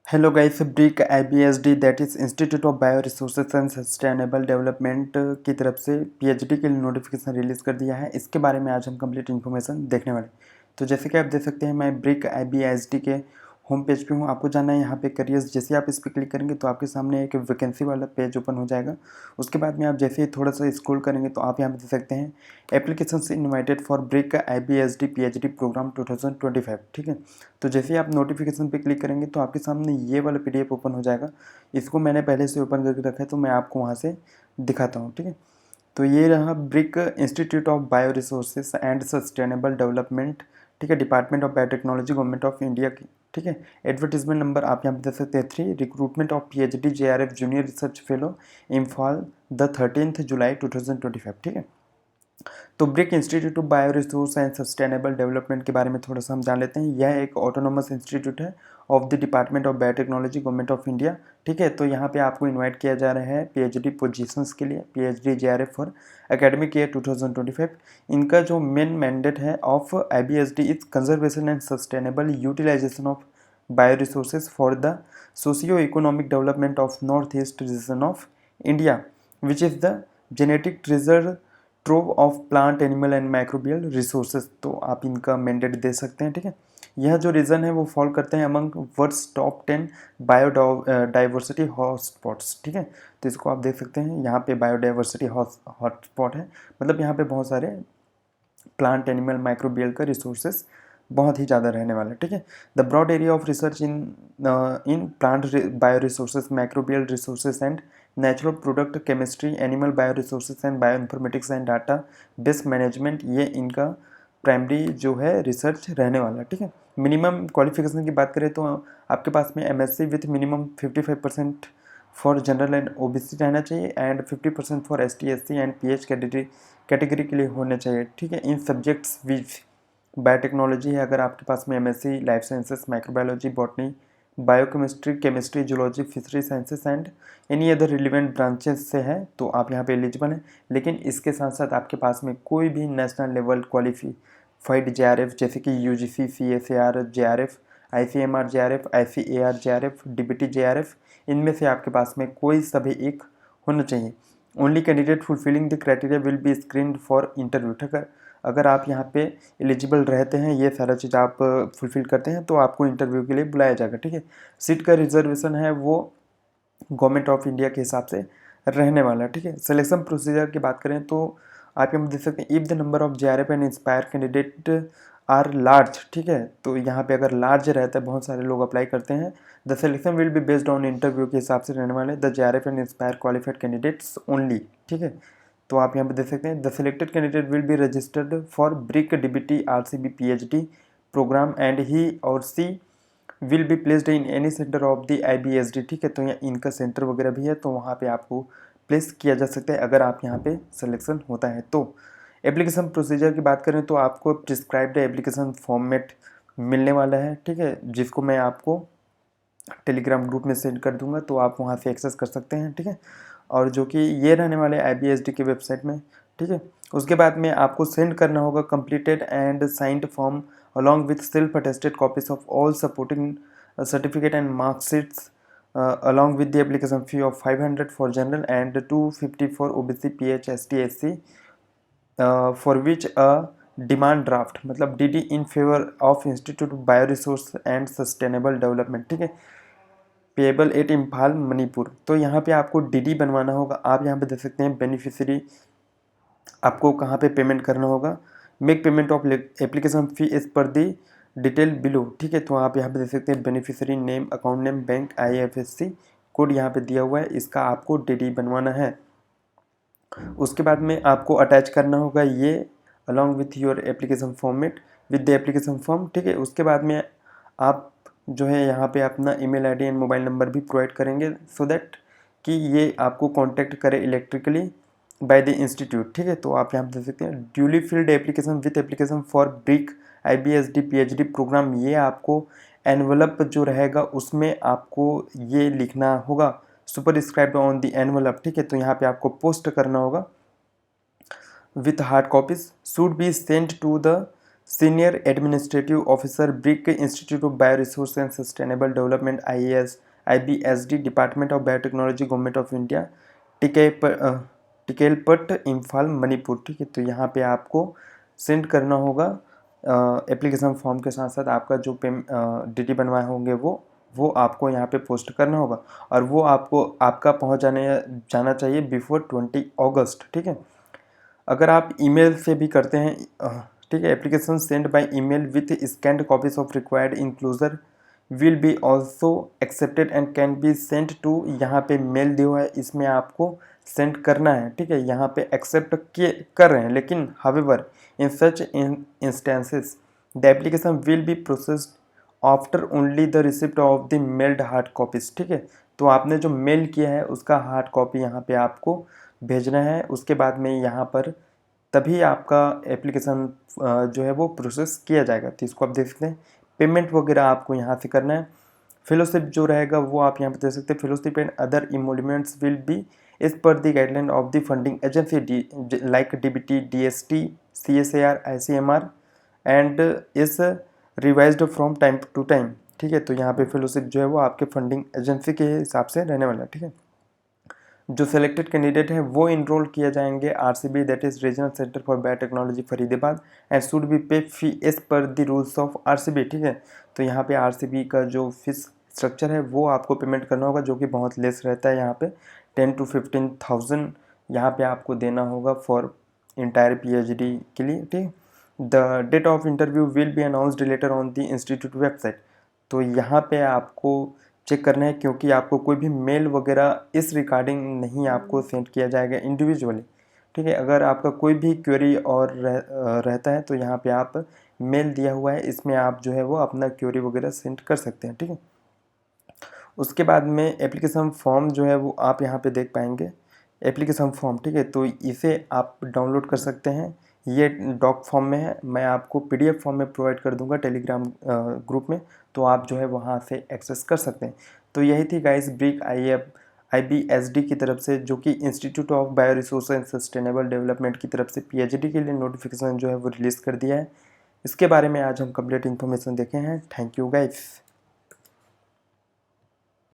Hello guys, brick IBSD that is institute of bio resources and sustainable development की तरफ से PhD के लिए नोटिफिकेशन रिलीज़ कर दिया है। इसके बारे में आज हम कंप्लीट इन्फॉर्मेशन देखने वाले। तो जैसे कि आप देख सकते हैं, मैं ब्रिक IBSD के होम पेज पे हूँ। आपको जाना है यहाँ पे करियर्स। जैसे आप इस पर क्लिक करेंगे तो आपके सामने एक वैकेंसी वाला पेज ओपन हो जाएगा। उसके बाद में आप जैसे ही थोड़ा सा स्क्रॉल करेंगे तो आप यहाँ पे देख सकते हैं application invited for BRIC IBSD PhD programme 2025। ठीक है, तो जैसे ही आप नोटिफिकेशन पे क्लिक करेंगे तो आपके सामने ये वाला PDF ओपन हो जाएगा। इसको मैंने पहले से ओपन करके रखा है तो मैं आपको वहाँ से दिखाता हूँ। ठीक है, तो ये रहा brick institute of bio resources and sustainable development. ठीक है, department of biotechnology, government of India की। ठीक है, एडवर्टीजमेंट नंबर आप यहाँ पे देख सकते हैं 3, recruitment of PhD JRF junior research fellow Imphal the 13 जुलाई 2025। ठीक है, तो brick institute of bio resource and sustainable development के बारे में थोड़ा सा हम जान लेते हैं। यह एक ऑटोनोमस इंस्टीट्यूट है of the department of biotechnology, government of India. ठीक है, तो यहाँ पे आपको इनवाइट किया जा रहा है PhD पोजीशंस के लिए, PhD JRF for academic year 2025। इनका जो मेन मैंडेट है of IBSD is conservation and sustainable utilisation of bio resources for the socio economic development of North East region of India which is the genetic treasure trove of plant, animal and microbial resources. तो आप इनका mandate दे सकते हैं। ठीक है, यह जो reason है वो फॉल करते हैं among world's top 10 biodiversity hotspots. ठीक है, तो इसको आप देख सकते हैं, यहाँ पे बायोडाइवर्सिटी हॉटस्पॉट है, मतलब यहाँ पे बहुत सारे प्लांट, एनिमल, माइक्रोबियल का रिसोर्सेज बहुत ही ज़्यादा रहने वाला है। ठीक है, the broad area of research in plant bioresources, microbial resources and natural product chemistry, animal bioresources and bioinformatics and database management, ये इनका प्राइमरी जो है रिसर्च रहने वाला है। ठीक है, मिनिमम क्वालिफिकेशन की बात करें तो आपके पास में MSc with minimum 55% for general and OBC रहना चाहिए and 50% for ST SC and PH category के लिए होने चाहिए। ठीक है, इन सब्जेक्ट्स विच बायोटेक्नोलॉजी है अगर आपके पास में MSc life sciences, microbiology, botany, biochemistry, chemistry, zoology, fishery sciences and any other relevant branches से है तो आप यहाँ पे एलिजिबल हैं। लेकिन इसके साथ साथ आपके पास में कोई भी नेशनल लेवल क्वालिफाइड JRF जैसे कि UGC, CSAR JRF, ICMR JRF, ICAR JRF, DBT JRF, इनमें से आपके पास में कोई सभी एक होना चाहिए। Only candidate fulfilling the criteria will be screened for interview. अगर आप यहाँ पे एलिजिबल रहते हैं, ये सारा चीज़ आप फुलफिल करते हैं तो आपको इंटरव्यू के लिए बुलाया जाएगा। ठीक है, सीट का रिजर्वेशन है वो गवर्नमेंट ऑफ इंडिया के हिसाब से रहने वाला है। ठीक है, सिलेक्शन प्रोसीजर की बात करें तो आप यहाँ देख सकते हैं, if the number of JRF and inspire candidate are large. ठीक है, तो यहाँ पे अगर लार्ज रहता है, बहुत सारे लोग अप्लाई करते हैं, the selection will be based on interview के हिसाब से रहने वाले, the JRF and inspire qualified candidates only. ठीक है, तो आप यहाँ पे देख सकते हैं, the selected candidate will be registered for BRIC DBT RCB PhD programme and he और she will be placed in any centre of the IBSD। ठीक है, तो यहाँ इनका सेंटर वगैरह भी है तो वहाँ पे आपको प्लेस किया जा सकता है अगर आप यहाँ पे सिलेक्शन होता है तो। एप्लीकेशन प्रोसीजर की बात करें तो आपको प्रिस्क्राइब्ड एप्लीकेशन फॉर्मेट मिलने वाला है। ठीक है, जिसको मैं आपको टेलीग्राम ग्रुप में सेंड कर दूंगा तो आप वहाँ से एक्सेस कर सकते हैं। ठीक है, और जो कि ये रहने वाले IBSD की वेबसाइट में। ठीक है, उसके बाद में आपको सेंड करना होगा completed and signed form along with self attested copies of all supporting certificate and marksheets along with the application fee of 500 for general and 250 for OBC, PH, ST, SC, for which a demand draft मतलब DD in favour of institute of bio resource and sustainable development. ठीक है, payable eight Imphal Manipur. तो यहाँ पे आपको DD बनवाना होगा। आप यहाँ पे देख सकते हैं बेनिफिशियरी आपको कहाँ पे पेमेंट करना होगा। Make payment of application fee as per the detail below. ठीक है, तो आप यहाँ पे देख सकते हैं beneficiary name, account name, bank, IFSC code यहाँ पे दिया हुआ है, इसका आपको DD बनवाना है। उसके बाद में आपको अटैच करना होगा ये along with your application format with the application form. ठीक है, उसके बाद में आप जो है यहाँ पे अपना email ID and mobile number भी प्रोवाइड करेंगे सो दैट कि ये आपको कांटेक्ट करे इलेक्ट्रिकली बाय द इंस्टीट्यूट। ठीक है, तो आप यहाँ पे देख सकते हैं duly filled application with application for BRIC IBSD PhD programme. ये आपको एनवलप जो रहेगा उसमें आपको ये लिखना होगा सुपरस्क्राइब्ड ऑन द एनवलप। ठीक है, तो यहाँ पे आपको पोस्ट करना होगा with hard copies should be sent to the senior administrative officer, BRIC institute of bio resource and sustainable development, IBSD, department of biotechnology, government of India, Takyelpat, Imphal, Manipur. ठीक है, तो यहाँ पे आपको सेंड करना होगा एप्लीकेशन फॉर्म के साथ साथ आपका जो DD बनवाए होंगे वो आपको यहाँ पे पोस्ट करना होगा, और वो आपका पहुँच जाना चाहिए बिफोर 20 अगस्त। ठीक है, अगर आप ईमेल से भी करते हैं, ठीक है, application send by email with scanned copies of required enclosure will be also accepted and can be send to, यहाँ पे मेल दिया हुआ है, इसमें आपको सेंड करना है। ठीक है, यहाँ पे एक्सेप्ट कर रहे हैं, लेकिन however in such instances the application will be processed after only the receipt of the meld hard copies. ठीक है, तो आपने जो मेल किया है उसका हार्ड कॉपी यहाँ पे आपको भेजना है, उसके बाद में यहाँ पर तभी आपका एप्लीकेशन जो है वो प्रोसेस किया जाएगा। तो इसको आप देख सकते हैं, पेमेंट वगैरह आपको यहाँ से करना है। फेलोशिप जो रहेगा वो आप यहाँ पे देख सकते हैं, fellowship and other emoluments will be as per the guideline of the funding agency like DBT, DST, CSIR, ICMR and is revised from time to time. ठीक है, तो यहाँ पे फेलोशिप जो है वो आपके फंडिंग एजेंसी के हिसाब से रहने वाला है। ठीक है, जो सिलेक्टेड कैंडिडेट है वो इनरोल किया जाएंगे RCB, that is regional centre for biotechnology, Faridabad, and should be pay fee as per the rules of RCB। ठीक है, तो यहाँ पे RCB का जो फीस स्ट्रक्चर है वो आपको पेमेंट करना होगा, जो कि बहुत लेस रहता है। यहाँ पे 10 to 15,000 यहाँ पे आपको देना होगा फॉर इंटायर PhD के लिए। ठीक, the date of interview will be announced later on the institute website. तो यहाँ पे आपको चेक करना है, क्योंकि आपको कोई भी मेल वगैरह इस रिगार्डिंग नहीं आपको सेंड किया जाएगा इंडिविजुअली। ठीक है, अगर आपका कोई भी क्वेरी और रहता है तो यहाँ पे आप मेल दिया हुआ है, इसमें आप जो है वो अपना क्वेरी वगैरह सेंड कर सकते हैं। ठीक है, उसके बाद में एप्लीकेशन फॉर्म जो है वो आप यहाँ पे देख पाएंगे, एप्लीकेशन फॉर्म। ठीक है, तो इसे आप डाउनलोड कर सकते हैं, ये डॉक फॉर्म में है, मैं आपको PDF फॉर्म में प्रोवाइड कर दूंगा टेलीग्राम ग्रुप में, तो आप जो है वहाँ से एक्सेस कर सकते हैं। तो यही थी गाइस ब्रिक IBSD की तरफ से, जो कि institute of bio resource and sustainable development की तरफ से PhD के लिए नोटिफिकेशन जो है वो रिलीज़ कर दिया है। इसके बारे में आज हम कंप्लीट इन्फॉर्मेशन देखे हैं। Thank you guys.